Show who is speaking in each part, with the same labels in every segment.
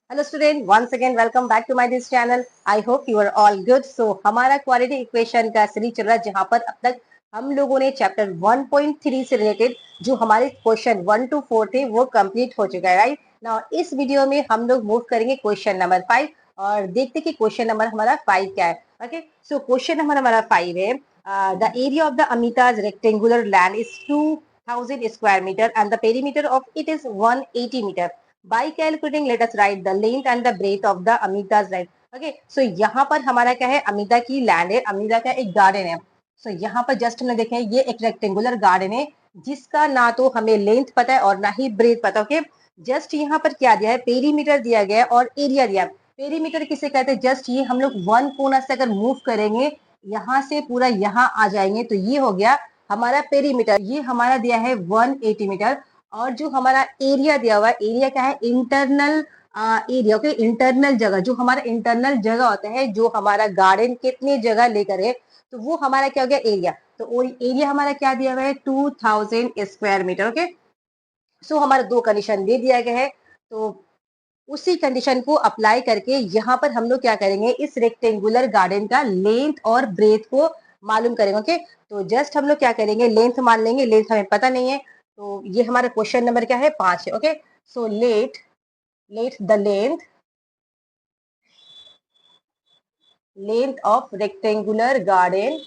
Speaker 1: Hello student, once again welcome back to my this channel. I hope you are all good. So हमारा quadratic equation का series चल रहा है, जहां पर अब तक हम लोगों ने चैप्टर 1.3 से रिलेटेड जो हमारे क्वेश्चन 1 to 4 थे वो कंप्लीट हो चुका है। राइट नाउ इस वीडियो में हम लोग मूव करेंगे क्वेश्चन नंबर 5 और देखते कि क्वेश्चन नंबर हमारा 5 क्या है। ओके, सो क्वेश्चन नंबर हमारा 5 है, the area of the Amita's rectangular land is 2000 square metre and the perimeter of it is 180 metre. By calculating, let us write the length and the breadth of the Amita's land. Okay, so यहाँ पर हमारा क्या है, अमिता की land है, अमिता का एक garden है। सो यहाँ पर जस्ट हमने देखे ये एक रेक्टेंगुलर गार्डन है जिसका ना तो हमें लेंथ पता है और ना ही ब्रेथ पता। ओके, जस्ट यहाँ पर क्या दिया है, पेरीमीटर दिया गया है और एरिया दिया है। पेरीमीटर किसे कहते हैं, जस्ट ये हम लोग वन कोना से अगर मूव करेंगे यहाँ से पूरा यहाँ आ जाएंगे तो ये हो गया हमारा पेरीमीटर। ये हमारा दिया है 180 मीटर। और जो हमारा एरिया दिया हुआ है, एरिया क्या है, इंटरनल एरिया। ओके, इंटरनल जगह, जो हमारा इंटरनल जगह होता है, जो हमारा गार्डन कितने जगह लेकर है, तो वो हमारा क्या हो गया, एरिया। तो एरिया हमारा क्या दिया हुआ है, 2000 स्क्वायर मीटर। ओके, सो हमारा दो कंडीशन दे दिया गया है। तो उसी कंडीशन को अप्लाई करके यहाँ पर हम लोग क्या करेंगे, इस रेक्टेंगुलर गार्डन का लेंथ और ब्रेथ को मालूम करेंगे। ओके, तो जस्ट हम लोग क्या करेंगे, लेंथ मान लेंगे, लेंथ हमें पता नहीं है। तो ये हमारा क्वेश्चन नंबर क्या है, 5 है। Okay, so let let the length of rectangular garden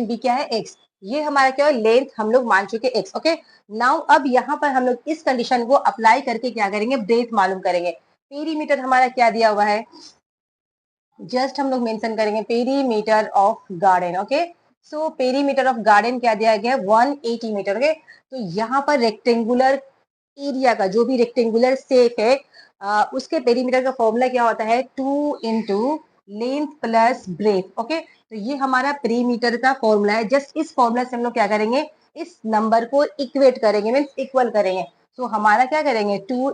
Speaker 1: भी क्या है, एक्स। ये हमारा क्या है, लेंथ हम लोग मान चुके एक्स। ओके, नाउ अब यहाँ पर हम लोग इस कंडीशन को अप्लाई करके क्या करेंगे, ब्रेथ मालूम करेंगे। पेरीमीटर हमारा क्या दिया हुआ है, जस्ट हम लोग मेंशन करेंगे perimeter of garden. Okay, so perimeter of garden क्या दिया गया है, 180 मीटर। ओके, तो यहाँ पर रेक्टेंगुलर एरिया का जो भी रेक्टेंगुलर शेप है उसके पेरीमीटर का फॉर्मूला क्या होता है, 2 × लेंथ प्लस ब्रेथ। ओके, तो ये हमारा पेरीमीटर का फॉर्मूला है। जस्ट इस फॉर्मूला से हम लोग क्या करेंगे, इस नंबर को इक्वेट करेंगे, मीन्स इक्वल करेंगे। तो हमारा क्या करेंगे, 2 ×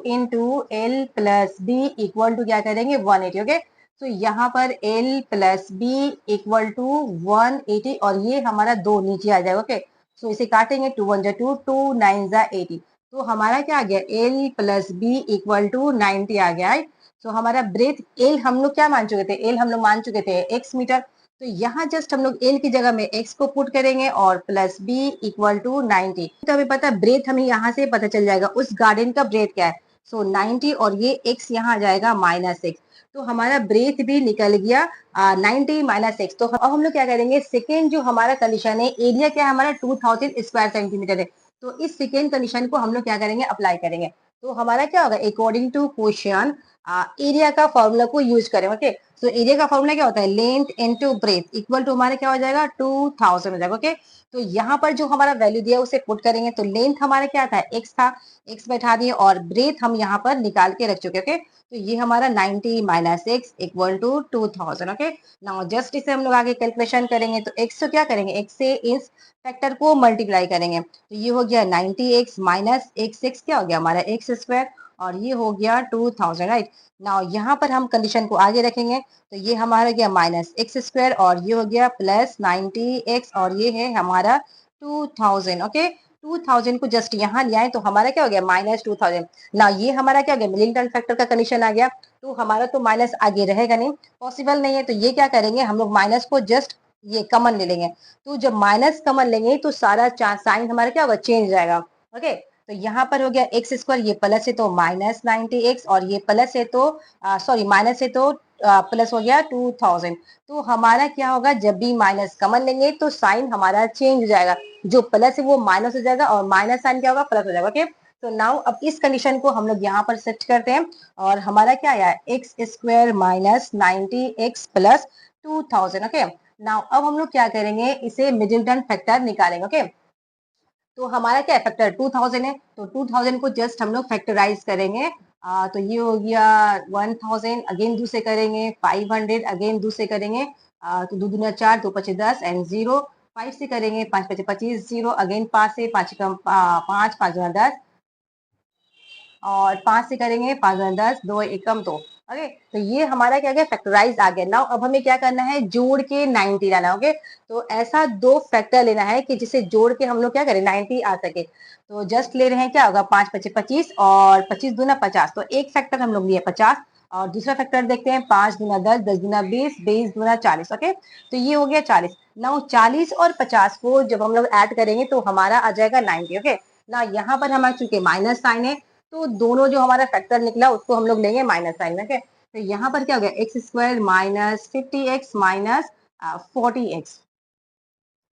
Speaker 1: L + B इक्वल टू क्या करेंगे, 180। ओके, तो यहाँ पर L + B इक्वल टू 180 और ये हमारा दो नीचे आ जाएगा। ओके, सो इसे काटेंगे, 2 × 1 = 2, 2 × 9 = 80। तो हमारा क्या आ गया, L + B इक्वल टू 90 आ गया है। तो हमारा ब्रेथ L हम लोग क्या मान चुके थे, L हम लोग मान चुके थे x मीटर। तो यहाँ जस्ट हम लोग L की जगह में x को पुट करेंगे और प्लस B इक्वल टू 90। तो हमें पता है ब्रेथ, हमें यहाँ से पता चल जाएगा उस गार्डन का ब्रेथ क्या है। सो 90 और ये x यहाँ आ जाएगा -x। तो हमारा ब्रेथ भी निकल गया 90 - x। तो अब हम लोग क्या करेंगे, सेकेंड जो हमारा कंडीशन है, एरिया क्या है हमारा 2000 स्क्वायर सेंटीमीटर है। तो इस सेकेंड कंडीशन को हम लोग क्या करेंगे, अप्लाई करेंगे। तो हमारा क्या होगा, अकॉर्डिंग टू क्वेश्चन एरिया का फॉर्मूला को यूज करें। ओके, तो एरिया का फॉर्मूला क्या होता है, length into breadth equal to हमारा क्या हो जाएगा, 2000 हो जाएगा। ओके, तो यहाँ पर जो हमारा वैल्यू दिया है उसे पुट करेंगे। तो लेंथ हमारा क्या था, एक्स था, एक्स बैठा दिए और ब्रेथ हम यहाँ पर निकाल के रख चुके। ओके, तो ये हमारा 90 - x equal to 2000। Okay, now just इसे हम लोग आगे कैलकुलेशन करेंगे। तो x से क्या करेंगे, x से इस फैक्टर को मल्टीप्लाई करेंगे। तो ये हो गया 90x - x क्या हो गया हमारा एक्स स्क्वायर और ये हो गया 2000। राइट नाउ यहाँ पर हम कंडीशन को आगे रखेंगे। तो ये हमारा गया -x² और ये हो गया +90x और ये है हमारा 2000। ओके, 2000 को जस्ट यहाँ ले आए तो हमारा क्या हो गया, -2000। ना ये हमारा क्या हो गया, मिलियन फैक्टर का कंडीशन आ गया। तो हमारा तो माइनस आगे रहेगा नहीं, पॉसिबल नहीं है। तो ये क्या करेंगे, हम लोग माइनस को जस्ट ये कमन ले लेंगे। तो जब माइनस कमन लेंगे तो सारा साइन हमारा क्या होगा, चेंज जाएगा। ओके, तो यहाँ पर हो गया x², ये प्लस है तो -90x और ये प्लस है तो सॉरी माइनस है तो प्लस हो गया 2000। तो हमारा क्या होगा, जब भी माइनस कमन लेंगे तो साइन हमारा चेंज हो जाएगा। जो प्लस है वो माइनस हो जाएगा और माइनस साइन क्या होगा, प्लस हो जाएगा। ओके, तो नाउ अब इस कंडीशन को हम लोग यहाँ पर सेट करते हैं और हमारा क्या आया, x² - 90x + 2000। ओके, नाउ अब हम लोग क्या करेंगे, इसे मिडिल टर्म फैक्टर निकालेंगे। ओके, तो हमारा क्या है, फैक्टर 2000 है। तो 2000 को जस्ट हम लोग फैक्टराइज करेंगे। तो ये हो गया 1000, अगेन दूसरे करेंगे 500, अगेन दूसरे करेंगे तो 2 दूना 4, 2 पचे 10 एंड 0। 5 से करेंगे 5 पचे 25, 0 अगेन 5 से 5 कम 5, 5 10 और 5 से करेंगे 5 10, 2 एकम 2। ओके, तो ये हमारा क्या गया, फैक्टराइज आ गया। नाउ अब हमें क्या करना है, जोड़ के 90 लाना। ओके, तो ऐसा दो फैक्टर लेना है कि जिसे जोड़ के हम लोग क्या करें, 90 आ सके। तो जस्ट ले रहे हैं, क्या होगा, 5 पचे 25 और 25 दूना 50, तो एक फैक्टर हम लोग लिए 50 और दूसरा फैक्टर देखते हैं, 5 दूना 10, 10 दूना 20, 20 दूना 40। ओके, तो ये हो गया 40। नाउ 40 और 50 को जब हम लोग ऐड करेंगे तो हमारा आ जाएगा 90। ओके, ना यहाँ पर हमारे चूंकि माइनस साइन है तो दोनों जो हमारा फैक्टर निकला उसको हम लोग लेंगे माइनस साइन में। ओके, तो यहाँ पर क्या हो गया, x square minus 50x minus 40x।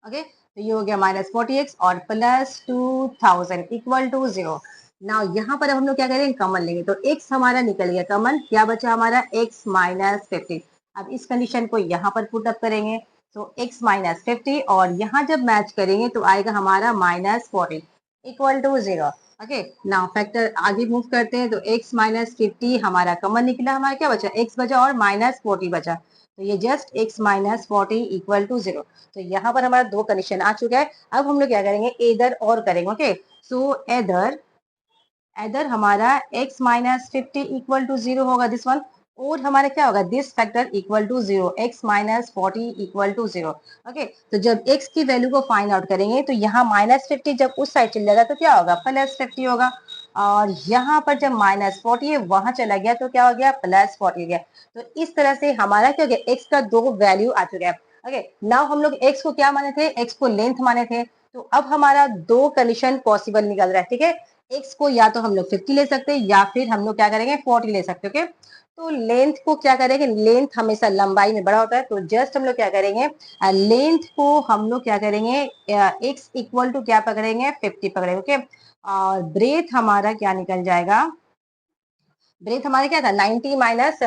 Speaker 1: Okay, तो ये हो गया माइनस 40x और प्लस 2000 इक्वल टू 0। ना यहाँ पर अब हम लोग क्या करेंगे, कॉमन लेंगे, तो x हमारा निकल गया कॉमन, क्या बचा हमारा, x माइनस 50। अब इस कंडीशन को यहाँ पर पुट अप करेंगे, तो x माइनस 50 और यहाँ जब मैच करेंगे तो आएगा हमारा minus 40 equal to 0। Okay, now factor आगे मूव करते हैं, तो x माइनस 50 हमारा कॉमन निकला, हमारा क्या बचा, x बचा और माइनस 40 बचा, तो ये just x minus 40 equal to 0। तो यहाँ पर हमारा दो कंडीशन आ चुका है। अब हम लोग क्या करेंगे, एदर और करेंगे। ओके, सो एदर एदर हमारा x माइनस 50 इक्वल टू 0 होगा, दिस वन, और हमारा क्या होगा, this factor equal to 0, x minus 40 equal to 0। Okay, तो जब x की वैल्यू को फाइंड आउट करेंगे तो यहाँ माइनस 50 जब उस साइड चल जाएगा तो क्या होगा, प्लस 50 होगा, और यहाँ पर जब माइनस 40 है वहां चला गया तो क्या हो गया, प्लस 40 हो गया। तो इस तरह से हमारा क्या हो गया, x का दो वैल्यू आ चुका है। ओके, नाउ हम लोग x को क्या माने थे, x को लेंथ माने थे, तो अब हमारा दो कंडीशन पॉसिबल निकल रहा है। ठीक है, x को या तो हम लोग 50 ले सकते हैं या फिर हम लोग क्या करेंगे, 40 ले सकते हैं। ओके, तो लेंथ को क्या करेंगे, लेंथ हमेशा लंबाई में बड़ा होता है, तो जस्ट हम लोग क्या करेंगे, लेंथ को हम लोग क्या करेंगे, x इक्वल टू क्या पकड़ेंगे, 50 पकड़ेंगे। ओके, और ब्रेथ हमारा क्या निकल जाएगा, ब्रेथ हमारा क्या था, 90 माइनस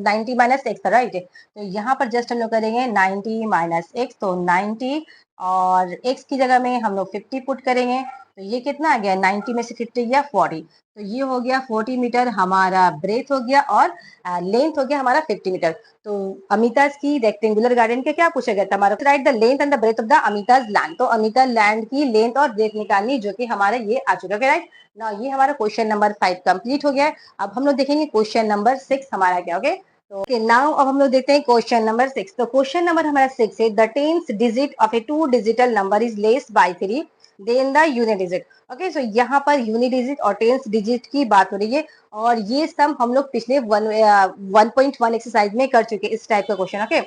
Speaker 1: 90 माइनस एक्स था, राइट। तो यहाँ पर जस्ट हम लोग करेंगे 90 माइनस एक्स, तो 90 और एक्स की जगह में हम लोग 50 पुट करेंगे, तो ये कितना आ गया, 90 में से 50 गया 40, तो ये हो गया 40 मीटर हमारा ब्रेथ हो गया, और लेंथ हो गया हमारा 50 मीटर। तो अमिताज की रेक्टेंगुलर गार्डन के क्या पूछा गया था हमारा, write the length and the breadth of the Amita's land, तो अमिता लैंड की लेंथ और ब्रेथ निकालनी, जो कि हमारा ये आ चुका है, राइट ना। ये हमारा क्वेश्चन नंबर 5 कंप्लीट हो गया है। अब हम लोग देखेंगे क्वेश्चन नंबर 6 हमारा क्या, ओके। तो नाउ अब हम लोग देखते हैं क्वेश्चन नंबर 6। तो क्वेश्चन नंबर हमारा 6 है, the tenth digit of a two digital number is less by 3 than the unit digit. Okay, so यहाँ पर यूनिट डिजिट और टेंथ डिजिट की बात हो रही है, और ये सम हम लोग पिछले 1.1 एक्सरसाइज में कर चुके इस टाइप का question. Okay,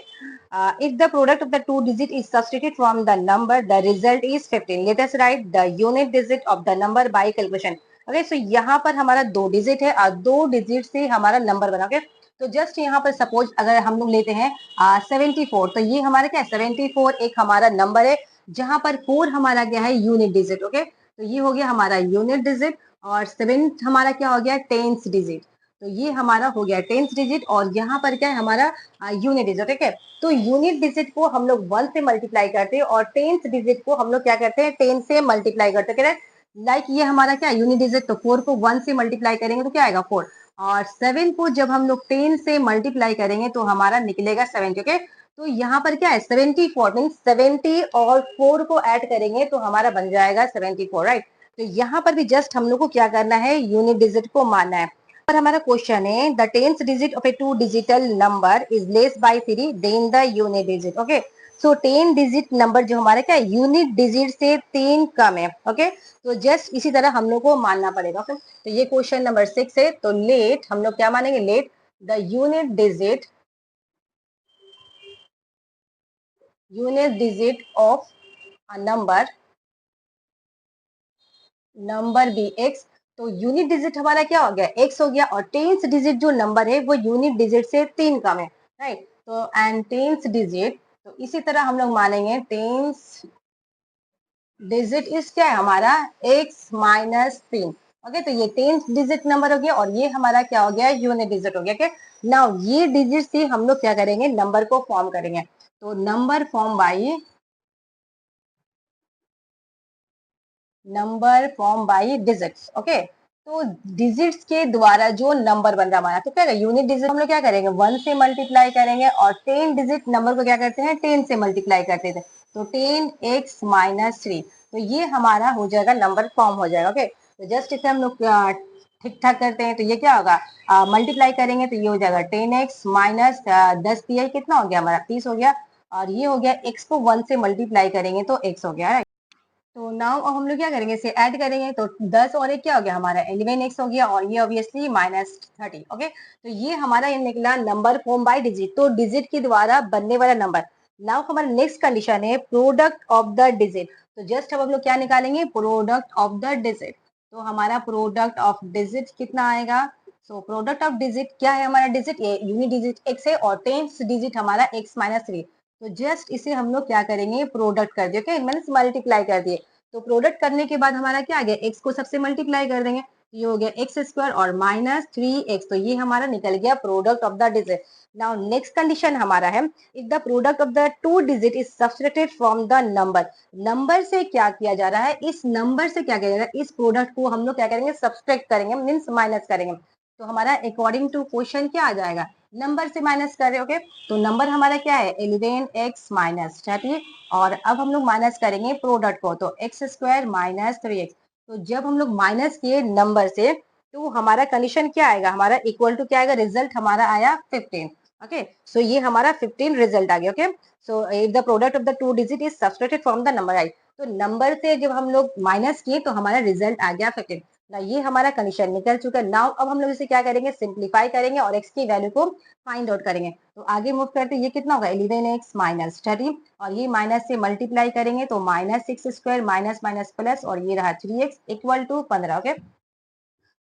Speaker 1: if the product of the two digit is substituted from the number, the result is 15. Let us write the unit digit of the number by calculation. Okay, so यहाँ पर हमारा दो digit है और दो digit से हमारा number बना। ओके, तो जस्ट यहाँ पर सपोज अगर हम लोग लेते हैं 74, तो ये हमारा क्या है, 74 एक हमारा नंबर है, जहां पर 4 हमारा क्या है, यूनिट डिजिट। ओके, तो ये हो गया हमारा यूनिट डिजिट, और 7 हमारा क्या हो गया, टेंथ डिजिट, तो ये हमारा हो गया टेंथ डिजिट, और यहाँ पर क्या है हमारा यूनिट डिजिट। ठीक है, तो यूनिट डिजिट को हम लोग 1 से मल्टीप्लाई करते हैं और टेंथ डिजिट को हम लोग क्या करते हैं, 10 से मल्टीप्लाई करते हैं। लाइक ये हमारा क्या यूनिट डिजिट, तो 4 को 1 से मल्टीप्लाई करेंगे तो क्या आएगा 4, और 7 को जब हम लोग 10 से मल्टीप्लाई करेंगे तो हमारा निकलेगा 70। ओके, तो यहाँ पर क्या है 74 मीन 70 और 4 को ऐड करेंगे तो हमारा बन जाएगा 74, राइट। तो यहाँ पर भी जस्ट हम लोग को क्या करना है, यूनिट डिजिट को मानना है। पर हमारा क्वेश्चन है, the tenth digit of a two digital number is less by 3 than the unit digit. Okay, so 10 digit number जो हमारा क्या यूनिट डिजिट से 3 कम है। ओके, तो जस्ट इसी तरह हम लोग को मानना पड़ेगा। ओके, तो ये क्वेश्चन नंबर 6 है, तो लेट हम लोग क्या मानेंगे, let the unit digit of a number be x. तो यूनिट डिजिट हमारा क्या हो गया, एक्स हो गया, और टेंथ डिजिट जो नंबर है वो यूनिट डिजिट से 3 कम है, राइट। तो एंड टेंथ डिजिट, तो इसी तरह हम लोग मानेंगे टेंथ डिजिट इज क्या है हमारा, एक्स माइनस 3। ओके, तो ये टेंथ डिजिट नंबर हो गया, और ये हमारा क्या हो गया, यूनिट डिजिट हो गया। ओके, नाउ ये डिजिट से हम लोग क्या करेंगे, नंबर को फॉर्म करेंगे, तो number form by digits. Okay, तो डिजिट्स के द्वारा जो नंबर बन रहा हमारा, तो क्या यूनिट डिजिट हम लोग क्या करेंगे, 1 से मल्टीप्लाई करेंगे, और 10 डिजिट नंबर को क्या करते हैं, 10 से मल्टीप्लाई करते थे, तो 10x माइनस 3, तो ये हमारा हो जाएगा नंबर फॉर्म हो जाएगा। ओके, तो जस्ट इसे हम लोग ठीक ठाक करते हैं तो ये क्या होगा, मल्टीप्लाई करेंगे तो ये हो जाएगा 10x माइनस 10 दिया कितना हो गया हमारा 30 हो गया, और ये हो गया x को 1 से मल्टीप्लाई करेंगे तो x हो गया। तो नाउ अब हम लोग क्या करेंगे, इसे ऐड करेंगे तो 10 और एक क्या हो गया हमारा 11x हो गया, और ये ऑब्वियसली माइनस 30। ओके, तो ये हमारा ये निकला नंबर फॉर्म बाय डिजिट, तो डिजिट के द्वारा बनने वाला नंबर। नाउ हमारा नेक्स्ट कंडीशन है प्रोडक्ट ऑफ द डिजिट, तो जस्ट अब हम लोग क्या निकालेंगे, प्रोडक्ट ऑफ द डिजिट। तो हमारा प्रोडक्ट ऑफ डिजिट कितना आएगा, सो प्रोडक्ट ऑफ डिजिट क्या है हमारा, डिजिट ये यूनिट डिजिट x है और टेंथ डिजिट हमारा x माइनस 3। तो जस्ट इसे हम लोग क्या करेंगे, प्रोडक्ट कर दिए, ओके मीन्स मल्टीप्लाई कर दिए। तो प्रोडक्ट करने के बाद हमारा क्या आ गया, x को सबसे मल्टीप्लाई कर देंगे, ये हो गया एक्स स्क्वायर और माइनस 3x, तो ये हमारा निकल गया product of the digit. Now next condition हमारा है, if the product of the two digit is subtracted from the number, number से क्या किया जा रहा है, इस नंबर से क्या किया जा रहा है, इस प्रोडक्ट को हम लोग क्या करेंगे, सब्सट्रैक्ट करेंगे मीन्स माइनस करेंगे। तो हमारा अकॉर्डिंग टू क्वेश्चन क्या आ जाएगा, नंबर से माइनस कर रहे, ओके। तो नंबर हमारा क्या है 11x माइनस 30, और अब हम लोग माइनस करेंगे प्रोडक्ट को, तो एक्स स्क्वायर माइनस 3x। तो जब हम लोग माइनस किए नंबर से, तो हमारा कंडीशन क्या आएगा, हमारा इक्वल टू क्या आएगा, रिजल्ट हमारा आया 15। ओके, सो ये हमारा 15 रिजल्ट आ गया। Okay, so if the product of the two digit is subtracted from the number, right. तो नंबर से जब हम लोग माइनस किए तो हमारा रिजल्ट आ गया 15। ना ये हमारा कंडीशन निकल चुका है। नाउ अब हम लोग इसे क्या करेंगे, सिंप्लीफाई करेंगे और x की वैल्यू को फाइंड आउट करेंगे। तो आगे मूव करते ये कितना होगा 11x माइनस 30, और ये माइनस से मल्टीप्लाई करेंगे तो minus 6 square minus minus plus, और ये रहा 3x equal to 15। Okay,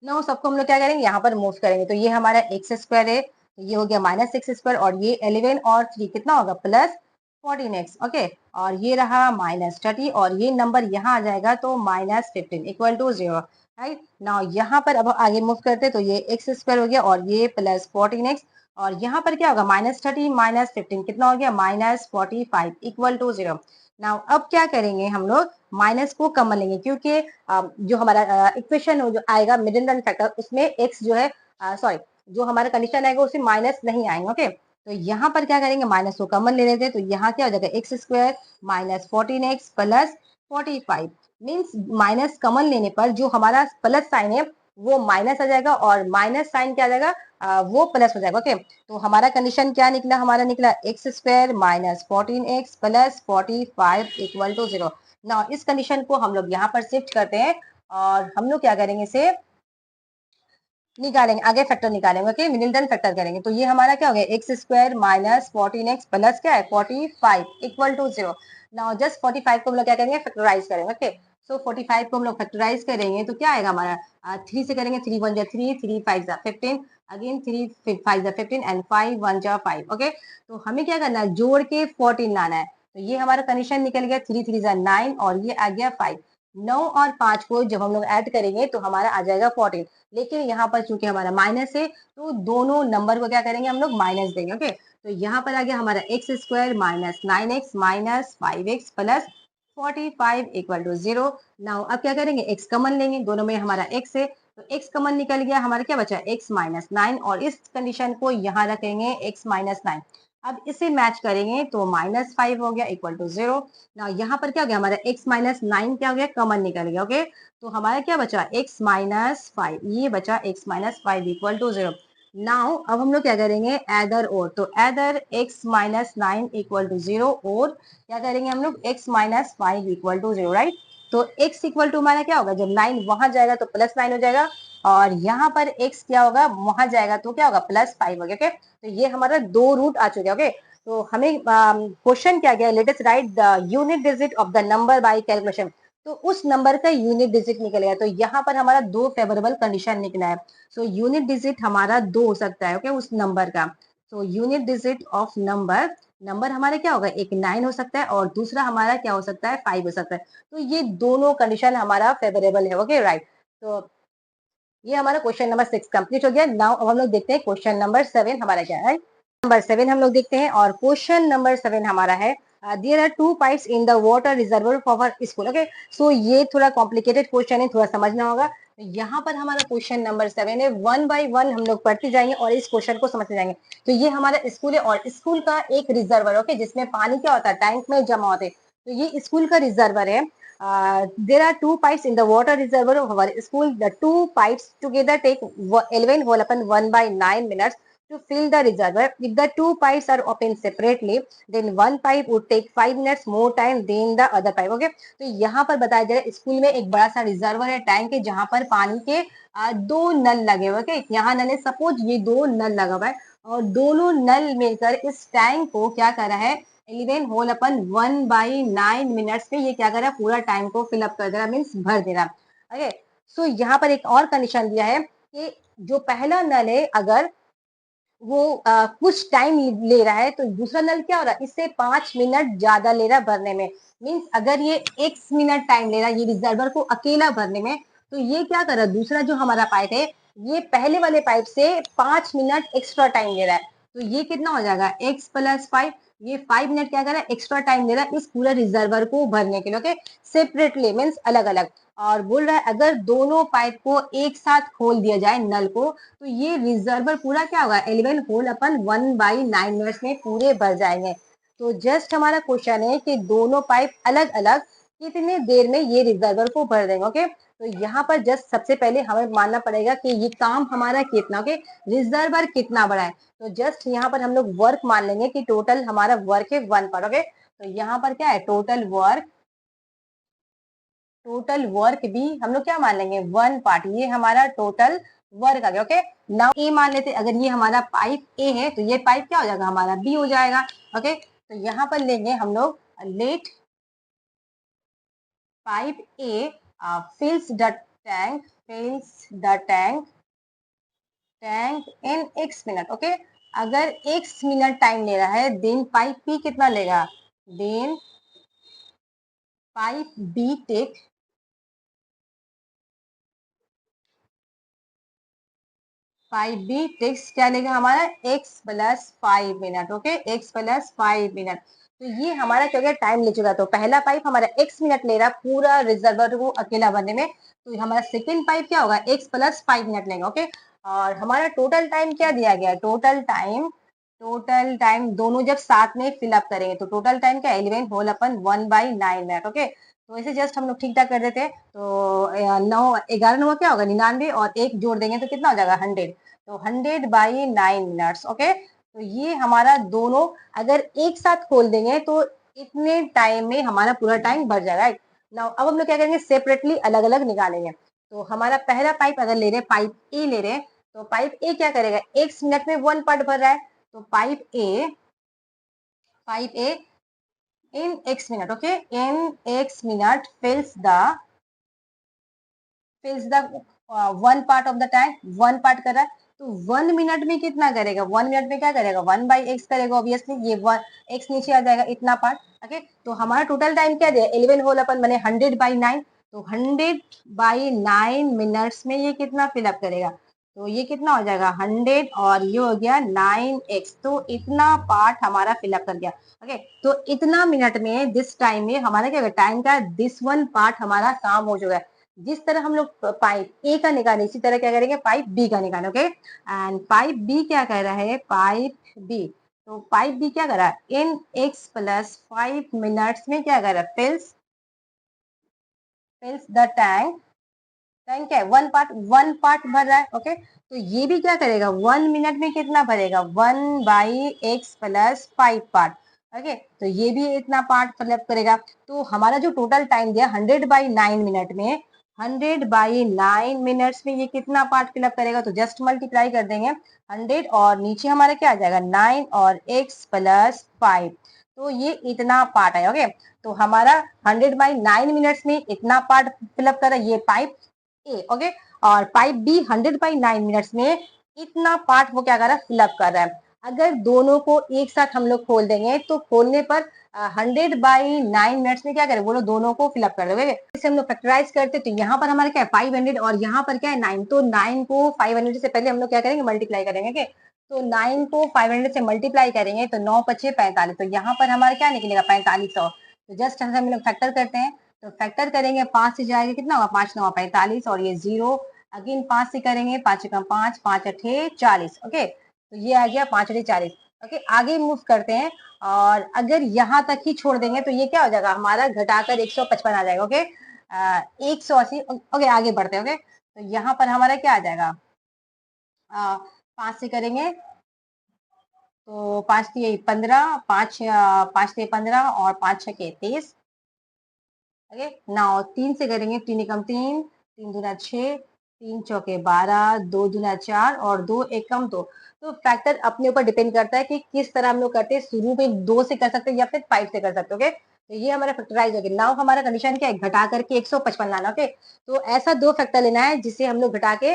Speaker 1: now सबको हम लोग क्या करेंगे, यहाँ पर मूव करेंगे तो ये हमारा एक्स स्क्वायर है, तो ये हो गया माइनस 6 स्क्वायर, और ये 11 और 3 कितना होगा प्लस 14x। ओके, और ये रहा माइनस 30, और ये नंबर यहाँ आ जाएगा तो minus 15 equal to 0, right. Now यहाँ पर अब आगे मूव करते तो ये एक्स स्क्वायर हो गया और ये प्लस 14x, और यहाँ पर क्या होगा माइनस 30 माइनस 15 कितना हो गया माइनस 45 इक्वल टू 0। नाउ अब क्या करेंगे हम लोग, माइनस को कॉमन लेंगे, क्योंकि जो हमारा इक्वेशन जो आएगा मिडिल टर्म फैक्टर उसमें एक्स जो है, सॉरी जो हमारा कंडीशन आएगा उसमें माइनस नहीं आएंगे। ओके, तो यहाँ पर क्या करेंगे, माइनस को कॉमन ले लेते हैं, तो यहाँ क्या हो जाएगा x square minus 14x plus 45, means minus common लेने पर जो हमारा प्लस साइन है वो माइनस आ जाएगा, और माइनस साइन क्या आ जाएगा, वो प्लस हो जाएगा। ओके, तो हमारा कंडीशन क्या निकला, हमारा निकला x square minus 14x plus 45 equal to 0। ना इस कंडीशन को हम लोग यहाँ पर शिफ्ट करते हैं, और हम लोग क्या करेंगे, इसे निकालेंगे, आगे फैक्टर निकालेंगे। ओके, मिडिलटन फैक्टर करेंगे तो ये हमारा क्या हो गया x square minus 14x plus क्या है 45 इक्वल टू 0। नाउ जस्ट 45 को हम लोग क्या करेंगे, फैक्टराइज करेंगे। ओके, सो 45 को हम लोग फैक्टराइज करेंगे तो क्या आएगा हमारा, 3 से करेंगे, 3 1 जा 3, 3 5 जा 15, अगेन 3 5 जा 15 एंड 5 1 जा 5। ओके, तो हमें क्या करना है, जोड़ के 14 लाना है, तो ये हमारा कंडीशन निकल गया 3 3 जा 9, और ये आ गया 5। 9 और 5 को जब हम लोग ऐड करेंगे तो हमारा आ जाएगा 14, लेकिन यहाँ पर चूंकि हमारा माइनस है तो दोनों नंबर को क्या करेंगे, हम लोग माइनस देंगे। ओके, तो यहाँ पर आ गया हमारा x square minus 9x minus 5x plus 45 equal to 0। Now अब क्या करेंगे, x कॉमन लेंगे, दोनों में हमारा x है तो x कॉमन निकल गया, हमारा क्या बचा x माइनस 9, और इस कंडीशन को यहाँ रखेंगे x माइनस 9। अब इसे मैच करेंगे तो माइनस 5 हो गया इक्वल टू 0। ना यहाँ पर क्या हो गया, हमारा x माइनस 9 क्या हो गया, कॉमन निकल गया। ओके, तो हमारा क्या बचा x माइनस 5, ये बचा x minus 5 equal to 0। Now अब हम लोग क्या करेंगे, एदर और, तो either x minus 9 equal to 0, और क्या करेंगे हम लोग x minus 5 equal to 0, right. तो x इक्वल टू हमारा क्या होगा, जब 9 वहां जाएगा तो प्लस 9 हो जाएगा, और यहाँ पर x क्या होगा, वहां जाएगा तो क्या होगा प्लस 5 हो गया। ओके, तो ये हमारा दो रूट आ चुके हैं। ओके, तो हमें क्वेश्चन क्या गया, let us right the unit digit of the number by calculation, तो उस नंबर का यूनिट डिजिट निकलेगा। तो यहाँ पर हमारा दो फेवरेबल कंडीशन निकला है। सो यूनिट डिजिट हमारा दो हो सकता है, ओके, उस नंबर का। So unit digit of number, number हमारे क्या होगा, एक 9 हो सकता है और दूसरा हमारा क्या हो सकता है 5 हो सकता है। तो ये दोनों कंडीशन हमारा फेवरेबल है। Okay, right. तो ये हमारा क्वेश्चन नंबर 6 कंप्लीट हो गया। नाउ अब हम लोग देखते हैं क्वेश्चन नंबर 7 हमारा क्या है। नंबर 7 हम लोग देखते हैं, और क्वेश्चन नंबर 7 हमारा है, there are two pipes in the water reservoir for our school. Okay, so ये थोड़ा कॉम्प्लिकेटेड क्वेश्चन है, थोड़ा समझना होगा। तो यहाँ पर हमारा क्वेश्चन नंबर 7 है, वन बाय वन हम लोग पढ़ते जाएंगे और इस क्वेश्चन को समझते जाएंगे। तो ये हमारा स्कूल है, और स्कूल का एक रिजर्वर, ओके, जिसमें पानी क्या होता है, टैंक में जमा होते हैं। तो ये स्कूल का रिजर्वर है, there are two pipes in the water reservoir of our school. The two pipes together take 11 whole upon 1 by 9 minutes to fill the reservoir. If the two pipes are opened separately, then one pipe would take 5 minutes more time than the other pipe. Okay, तो यहाँ पर बताया जा रहा है school में एक बड़ा सा रिजर्वर है, टैंक है, जहां पर पानी के दो नल लगे हुए। okay? यहाँ नल है, सपोज ये दो नल लगा हुआ है और दोनों नल मिलकर इस टैंक को क्या कर रहा है, 11 होल अपन 1 बाई 9 मिनट्स में ये क्या कर रहा है, पूरा टाइम को फिलअप कर दे रहा है, मीन्स भर दे रहा है। ओके, सो यहाँ पर एक और कंडीशन दिया है कि जो पहला नल है अगर वो कुछ टाइम ले रहा है तो दूसरा नल क्या हो रहा है, इससे 5 मिनट ज्यादा ले रहा है भरने में। मीन्स अगर ये x मिनट टाइम ले रहा है ये रिजर्वर को अकेला भरने में, तो ये क्या कर रहा है, दूसरा जो हमारा पाइप है ये पहले वाले पाइप से 5 मिनट एक्स्ट्रा टाइम ले रहा है। तो ये कितना हो जाएगा, x प्लस 5, ये 5 मिनट क्या कर रहा है, एक्स्ट्रा टाइम ले रहा है इस पूरे रिजर्वर को भरने के लिए। ओके, सेपरेटली मीन्स अलग अलग। और बोल रहा है अगर दोनों पाइप को एक साथ खोल दिया जाए नल को, तो ये रिजर्वर पूरा क्या होगा, 11 होल अपन 1 बाई 9 मिनट्स में पूरे भर जाएंगे। तो जस्ट हमारा क्वेश्चन है कि दोनों पाइप अलग अलग कितने देर में ये रिजर्वर को भर देंगे। ओके, तो यहाँ पर जस्ट सबसे पहले हमें मानना पड़ेगा कि ये काम हमारा कितना, ओके, रिजर्वर कितना बड़ा है। तो जस्ट यहाँ पर हम लोग वर्क मान लेंगे कि टोटल हमारा वर्क है 1 पार्ट। ओके, तो यहाँ पर क्या है, टोटल वर्क भी हम लोग क्या मान लेंगे, 1 पार्ट, ये हमारा टोटल वर्क आ गया। ओके, नाउ ए मान लेते, अगर ये हमारा पाइप ए है तो ये पाइप क्या हो जाएगा, हमारा बी हो जाएगा। ओके, तो यहाँ पर लेंगे हम लोग, let pipe A fills the tank in x minute. Okay, अगर x मिनट टाइम ले रहा है देन पाइप बी कितना लेगा, देन पाइप बी टेक्स क्या लेगा हमारा, x plus 5 minute. Okay, x plus 5 minute. तो ये हमारा क्या हो गया, टाइम ले चुका। तो पहला पाइप हमारा x मिनट ले रहा पूरा रिजर्वर को अकेला भरने में, तो हमारा सेकेंड पाइप क्या होगा, x प्लस 5 मिनट लेगा। ओके, और हमारा टोटल टाइम क्या दिया गया है, टोटल टाइम दोनों जब साथ में फिलअप करेंगे तो टोटल टाइम क्या, 11 whole upon 1 by 9 minute. Okay, तो ऐसे जस्ट हम लोग ठीक ठाक कर देते हैं। तो 9 11 9 क्या होगा, 99, और एक जोड़ देंगे तो कितना हो जाएगा, 100। तो 100 बाई 9 मिनट्स। ओके, तो ये हमारा दोनों अगर एक साथ खोल देंगे तो इतने टाइम में हमारा पूरा टाइम भर जाएगा। नाउ अब हम लोग क्या करेंगे, सेपरेटली अलग अलग निकालेंगे। तो हमारा पहला पाइप अगर ले रहे, पाइप ए ले रहे, तो पाइप ए क्या करेगा, एक मिनट में 1 पार्ट भर रहा है, तो pipe A in x minute, okay, in x minute फिल्स the 1 part of the tank, 1 part कर रहा है। तो 1 मिनट में कितना करेगा, 1 मिनट में क्या करेगा, 1 बाई एक्स करेगा, ऑब्वियसली ये 1 x नीचे आ जाएगा, इतना पार्ट। ओके, तो हमारा टोटल टाइम क्या दिया, 11 होल अपन बने 100 बाई 9, तो 100 बाई 9 मिनट्स में ये कितना फिलअप करेगा, तो ये कितना हो जाएगा, 100, और ये हो गया 9x, तो इतना पार्ट हमारा फिलअप कर गया। ओके, तो इतना मिनट में, दिस टाइम में हमारा क्या टाइम का दिस 1 पार्ट हमारा काम हो चुका है। जिस तरह हम लोग पाइप ए का निकाले, इसी तरह क्या करेंगे, पाइप बी का निकाले। ओके, एंड पाइप बी क्या कह रहा है, पाइप बी, तो पाइप बी क्या कर रहा है, इन x प्लस 5 मिनट्स में क्या कर रहा है, फिल्स द टैंक है 1 पार्ट भर रहा है। ओके, तो ये भी क्या करेगा, 1 मिनट में कितना भरेगा, 1 by x plus 5 part. Okay, तो ये भी इतना पार्ट फिलअप करेगा। तो हमारा जो टोटल टाइम दिया 100 बाई 9 मिनट में, 100 बाई 9 मिनट्स में ये कितना पार्ट फिलअप करेगा, तो जस्ट मल्टीप्लाई कर देंगे 100, और नीचे हमारा क्या आ जाएगा, 9 और x प्लस 5, तो ये इतना पार्ट है। ओके, तो हमारा 100 बाई 9 मिनट्स में इतना पार्ट फिलअप कर रहा है ये पाइप ए। ओके, और पाइप बी 100 बाई 9 मिनट्स में इतना पार्ट वो क्या कर रहा है, फिलअप कर रहा है। अगर दोनों को एक साथ हम लोग खोल देंगे तो खोलने पर 100 बाई 9 मिनट्स में क्या करें, वो लोग दोनों को फिलअप कर देंगे। इसे हम लोग फैक्टराइज करते तो यहाँ पर हमारा क्या है 500, और यहाँ पर क्या है 9, तो 9 को 500 से पहले हम लोग क्या करेंगे, मल्टीप्लाई करेंगे। okay? तो 9 को 500 से मल्टीप्लाई करेंगे तो 9 पचे 45, तो यहाँ पर हमारा क्या निकलेगा, 4500। तो जस्ट हम लोग फैक्टर करते हैं, तो फैक्टर करेंगे 5 से जाएगा कितना होगा, 5 9 45, और ये 0 अगेन 5 से करेंगे, 5 कम 5 5 अठे 40। ओके, तो ये आ गया 5 अठे 40। ओके, आगे मूव करते हैं और अगर यहाँ तक ही छोड़ देंगे तो ये क्या हो जाएगा, हमारा घटाकर 155 आ जाएगा। ओके, 180। ओके, आगे बढ़ते हैं। ओके, तो यहाँ पर हमारा क्या आ जाएगा, 5 से करेंगे तो 5 3 15, 5 3 15 और 5 6 23। ओके, नाउ 3 से करेंगे, 3 एकम 3, 3 दूना 6, 3 चौके 12, 2 दूना 4 और 2 एकम 2। तो फैक्टर अपने ऊपर डिपेंड करता है कि किस तरह हम लोग करते हैं, शुरू में 2 से कर सकते हैं या फिर 5 से कर सकते हैं। ओके, तो ये हमारा फैक्टराइज हो गया। नाउ हमारा कंडीशन क्या है, घटा करके 155 लाना। ओके, तो ऐसा दो फैक्टर लेना है जिसे हम लोग घटा के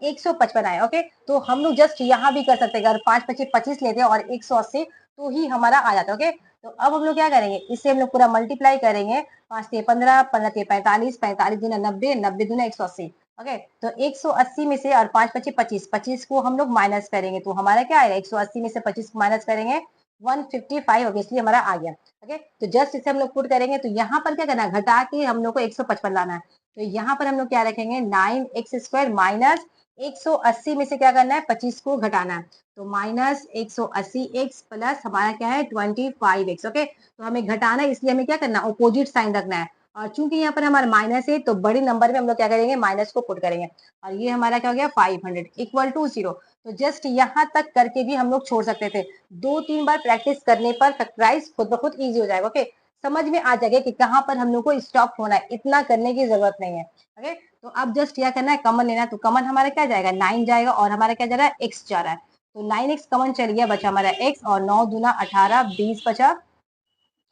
Speaker 1: 155 आए। ओके, तो हम लोग जस्ट यहाँ भी कर सकते हैं, अगर 5 25 25 लेते हैं और 180 तो ही हमारा आ जाता है। ओके, तो अब हम लोग क्या करेंगे, इससे हम लोग पूरा मल्टीप्लाई करेंगे, 5 3 15, 15 3 45, 45 दूना 90, 90 दूना 180। ओके, तो 180 में से और 5 25 25, 25 को हम लोग माइनस करेंगे तो हमारा क्या आएगा, 180 में से 25 को माइनस करेंगे 155 ऑब्वियसली हमारा आ गया। ओके, तो जस्ट इसे हम लोग पुट करेंगे, तो यहाँ पर क्या करना है, घटा के हम लोग को 155 लाना है। तो यहाँ पर हम लोग क्या रखेंगे, 9x² माइनस 180 में से क्या करना है, 25 को घटाना है, तो माइनस 180x प्लस हमारा क्या है 25x। ओके, तो हमें घटाना है इसलिए हमें क्या करना है, अपोजिट साइन रखना है, और चूंकि यहाँ पर हमारा माइनस है तो बड़े नंबर में हम लोग क्या करेंगे, माइनस को पुट करेंगे, और ये हमारा क्या हो गया 500 इक्वल टू 0। तो जस्ट यहाँ तक करके भी हम लोग छोड़ सकते थे, 2-3 बार प्रैक्टिस करने पर फैक्टराइज खुद ब खुद ईजी हो जाएगा। ओके, समझ में आ जाएगा कि कहाँ पर हम लोग को स्टॉप होना है, इतना करने की जरूरत नहीं है। ओके, तो अब जस्ट क्या करना है, कमन लेना है, तो कमन हमारा क्या जाएगा, 9 जाएगा और हमारा क्या जा रहा है, x जा रहा है, तो 9x कमन चल गया, बचा हमारा x, और 9 दूना 18, 20 बचा।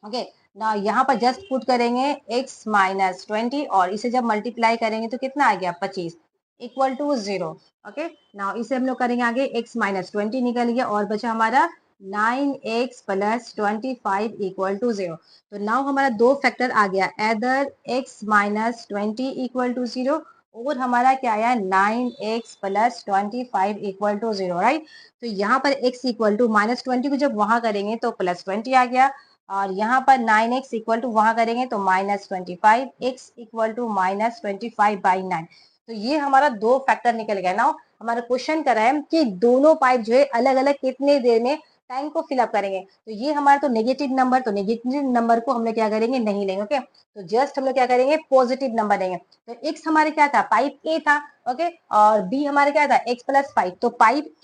Speaker 1: ओके, ना यहाँ पर जस्ट पुट करेंगे x माइनस 20 और इसे जब मल्टीप्लाई करेंगे तो कितना आ गया 25 इक्वल टू 0। ओके, ना इसे हम लोग करेंगे आगे, x माइनस 20 निकल गया और बचा हमारा 9x प्लस 25 इक्वल टू 0। तो नाउ हमारा दो फैक्टर आ गया, either x minus 20 equal to 0 और हमारा क्या आया 9x plus 25 equal to 0। Right, तो यहाँ पर x इक्वल टू माइनस 20 को जब वहां करेंगे तो प्लस 20 आ गया, और यहाँ पर 9x इक्वल टू वहां करेंगे तो minus 25, x equal to minus 25/9। तो ये हमारा दो फैक्टर निकल गया। ना हमारा क्वेश्चन कर रहा है कि दोनों पाइप जो है अलग अलग कितने देर में टाइम को फिलअप करेंगे, तो ये हमारा तो नेगेटिव नंबर, तो नेगेटिव नंबर को हम लोग क्या करेंगे, नहीं लेंगे। ओके, तो जस्ट हम लोग क्या करेंगे, पॉजिटिव नंबर लेंगे। तो x हमारे क्या था, पाइप ए था। ओके, और b हमारे क्या था, x प्लस 5, तो पाइप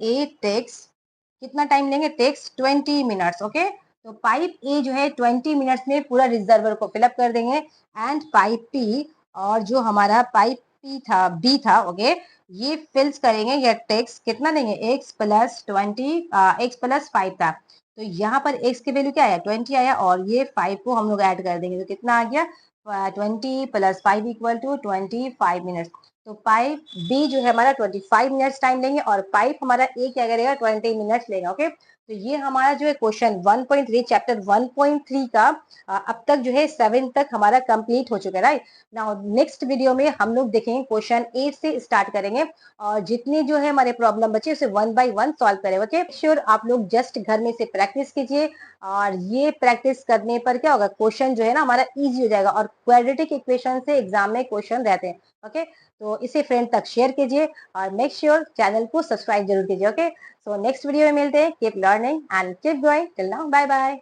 Speaker 1: ए टेक्स कितना टाइम लेंगे, टेक्स 20 मिनट्स। ओके, तो पाइप ए जो है 20 मिनट्स में पूरा रिजर्वर को फिलअप कर देंगे, एंड पाइप पी, और जो हमारा पाइप पी था, बी था, ओके, ये फिल्स करेंगे, या टेक्स कितना लेंगे, x प्लस 20, x प्लस 5 था, तो यहाँ पर x की वैल्यू क्या आया, 20 आया, और ये 5 को हम लोग ऐड कर देंगे तो कितना आ गया, 20 प्लस 5 इक्वल टू 25 मिनट्स। तो पाइप बी जो है हमारा 25 मिनट्स टाइम लेंगे, और पाइप हमारा ए क्या करेगा, 20 मिनट्स लेगा। ओके, तो ये हमारा जो है क्वेश्चन 1.3 चैप्टर 1.3 का अब तक जो है 7 तक हमारा कंप्लीट हो चुका है। राइट, नाउ नेक्स्ट वीडियो में हम लोग देखेंगे क्वेश्चन 8 से स्टार्ट करेंगे, और जितने जो है हमारे प्रॉब्लम बचे उसे 1 बाय 1 सॉल्व करेंगे। ओके, श्योर आप लोग जस्ट घर में से प्रैक्टिस कीजिए, और ये प्रैक्टिस करने पर क्या होगा, क्वेश्चन जो है ना हमारा इजी हो जाएगा, और क्वाड्रेटिक इक्वेशन से एग्जाम में क्वेश्चन रहते हैं। ओके, तो इसे फ्रेंड तक शेयर कीजिए, और मेक श्योर चैनल को सब्सक्राइब जरूर कीजिए। ओके, सो नेक्स्ट वीडियो में मिलते हैं, keep learning and keep growing, till now bye bye.